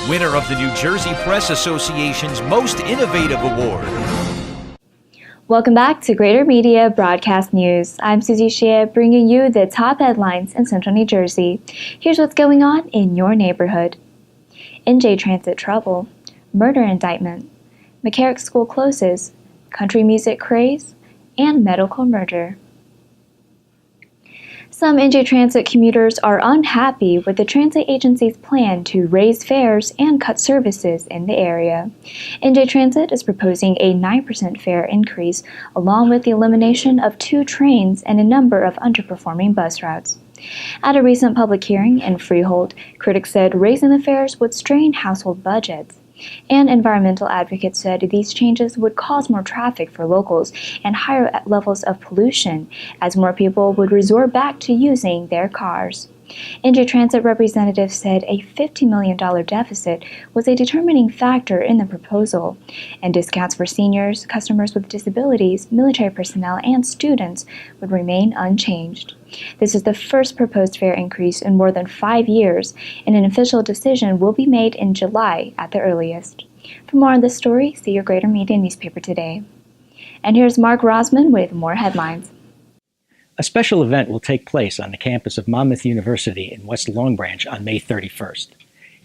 winner of the New Jersey Press Association's Most Innovative Award. Welcome back to Greater Media Broadcast News. I'm Susie Shea, bringing you the top headlines in Central New Jersey. Here's what's going on in your neighborhood. NJ Transit trouble, murder indictment, McCarrick School closes, country music craze, and medical murder. Some NJ Transit commuters are unhappy with the transit agency's plan to raise fares and cut services in the area. NJ Transit is proposing a 9% fare increase, along with the elimination of 2 trains and a number of underperforming bus routes. At a recent public hearing in Freehold, critics said raising the fares would strain household budgets. And environmental advocates said these changes would cause more traffic for locals and higher levels of pollution, as more people would resort back to using their cars. NJ Transit representatives said a $50 million deficit was a determining factor in the proposal, and discounts for seniors, customers with disabilities, military personnel, and students would remain unchanged. This is the first proposed fare increase in more than 5 years, and an official decision will be made in July at the earliest. For more on this story, see your Greater Media newspaper today. And here's Mark Rosman with more headlines. A special event will take place on the campus of Monmouth University in West Long Branch on May 31st.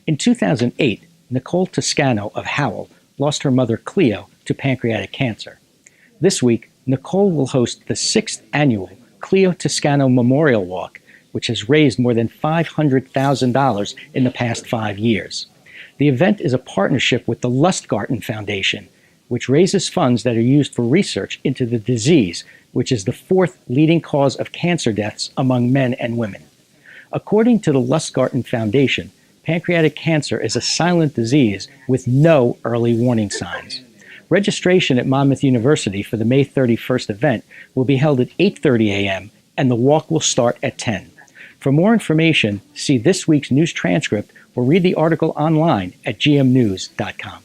In 2008, Nicole Toscano of Howell lost her mother Cleo to pancreatic cancer. This week, Nicole will host the 6th annual Cleo Toscano Memorial Walk, which has raised more than $500,000 in the past 5 years. The event is a partnership with the Lustgarten Foundation, which raises funds that are used for research into the disease, which is the 4th leading cause of cancer deaths among men and women. According to the Lustgarten Foundation, pancreatic cancer is a silent disease with no early warning signs. Registration at Monmouth University for the May 31st event will be held at 8:30 a.m. and the walk will start at 10. For more information, see this week's news transcript or read the article online at gmnews.com.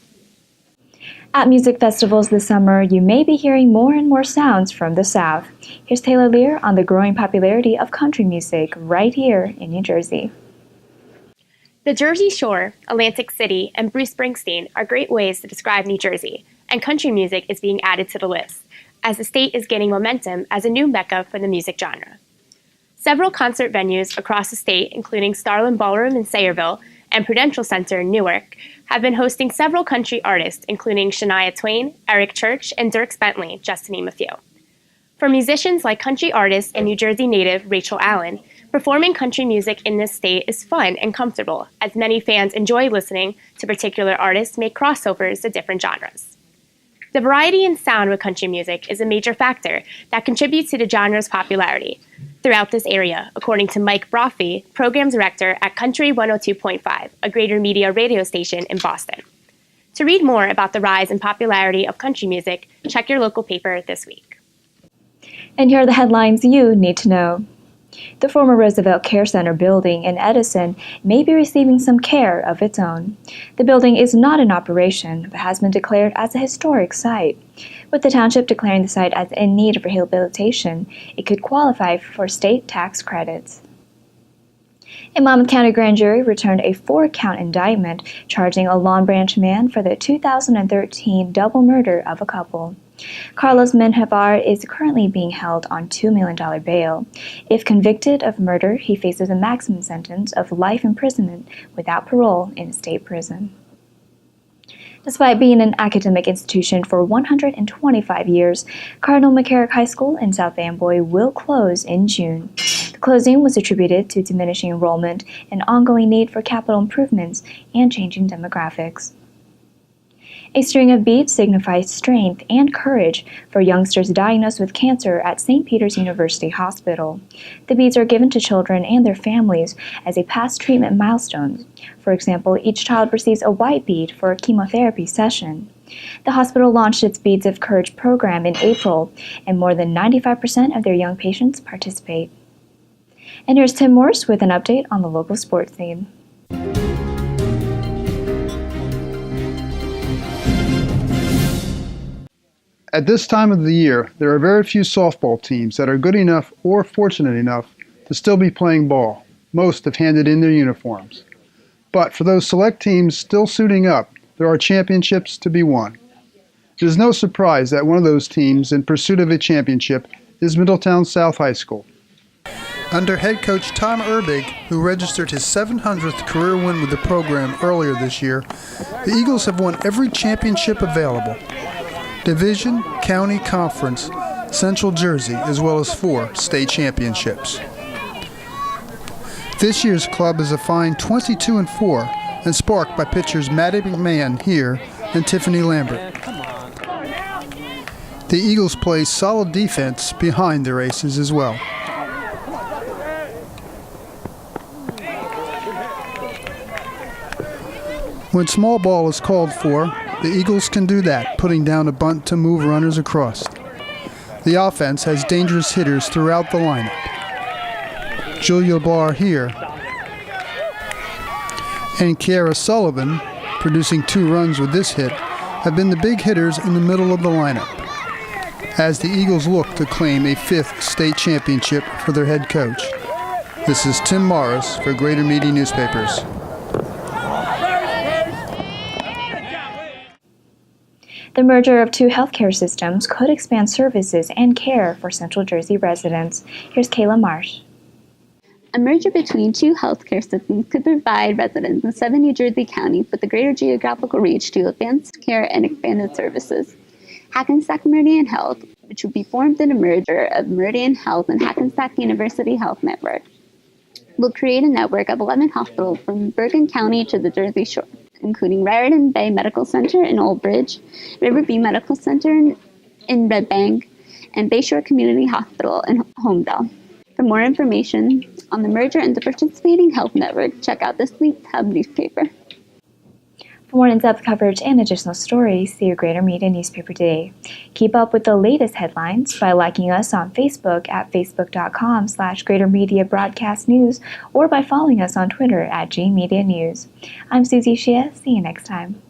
At music festivals this summer, you may be hearing more and more sounds from the South. Here's Taylor Lear on the growing popularity of country music right here in New Jersey. The Jersey Shore, Atlantic City, and Bruce Springsteen are great ways to describe New Jersey, and country music is being added to the list, as the state is gaining momentum as a new mecca for the music genre. Several concert venues across the state, including Starland Ballroom in Sayreville and Prudential Center in Newark, have been hosting several country artists, including Shania Twain, Eric Church, and Dierks Bentley, just to name a few. For musicians like country artist and New Jersey native Rachel Allen, performing country music in this state is fun and comfortable, as many fans enjoy listening to particular artists make crossovers to different genres. The variety in sound with country music is a major factor that contributes to the genre's popularity throughout this area, according to Mike Brophy, program director at Country 102.5, a Greater Media radio station in Boston. To read more about the rise in popularity of country music, check your local paper this week. And here are the headlines you need to know. The former Roosevelt Care Center building in Edison may be receiving some care of its own. The building is not in operation, but has been declared as a historic site. With the township declaring the site as in need of rehabilitation, it could qualify for state tax credits. A Monmouth County grand jury returned a 4-count indictment charging a Long Branch man for the 2013 double murder of a couple. Carlos Menjivar is currently being held on $2 million bail. If convicted of murder, he faces a maximum sentence of life imprisonment without parole in a state prison. Despite being an academic institution for 125 years, Cardinal McCarrick High School in South Amboy will close in June. The closing was attributed to diminishing enrollment and ongoing need for capital improvements and changing demographics. A string of beads signifies strength and courage for youngsters diagnosed with cancer at St. Peter's University Hospital. The beads are given to children and their families as a past treatment milestone. For example, each child receives a white bead for a chemotherapy session. The hospital launched its Beads of Courage program in April, and more than 95% of their young patients participate. And here's Tim Morse with an update on the local sports scene. At this time of the year, there are very few softball teams that are good enough or fortunate enough to still be playing ball. Most have handed in their uniforms. But for those select teams still suiting up, there are championships to be won. It is no surprise that one of those teams in pursuit of a championship is Middletown South High School. Under head coach Tom Erbig, who registered his 700th career win with the program earlier this year, the Eagles have won every championship available: Division, County, Conference, Central Jersey, as well as 4 state championships. This year's club is a fine 22-4 and sparked by pitchers Maddie McMahon here and Tiffany Lambert. The Eagles play solid defense behind their aces as well. When small ball is called for, the Eagles can do that, putting down a bunt to move runners across. The offense has dangerous hitters throughout the lineup. Julia Barr here and Kiara Sullivan, producing 2 runs with this hit, have been the big hitters in the middle of the lineup, as the Eagles look to claim a 5th state championship for their head coach. This is Tim Morris for Greater Media Newspapers. The merger of 2 healthcare systems could expand services and care for Central Jersey residents. Here's Kayla Marsh. A merger between 2 healthcare systems could provide residents in 7 New Jersey counties with a greater geographical reach to advanced care and expanded services. Hackensack Meridian Health, which would be formed in a merger of Meridian Health and Hackensack University Health Network, will create a network of 11 hospitals from Bergen County to the Jersey Shore, including Raritan Bay Medical Center in Old Bridge, Riverview Medical Center in Red Bank, and Bayshore Community Hospital in Homedale. For more information on the merger and the participating health network, check out this week's Hub newspaper. For more in-depth coverage and additional stories, see your Greater Media Newspaper Today. Keep up with the latest headlines by liking us on Facebook at facebook.com/Greater Media Broadcast News or by following us on Twitter at GMedia News. I'm Susie Shea. See you next time.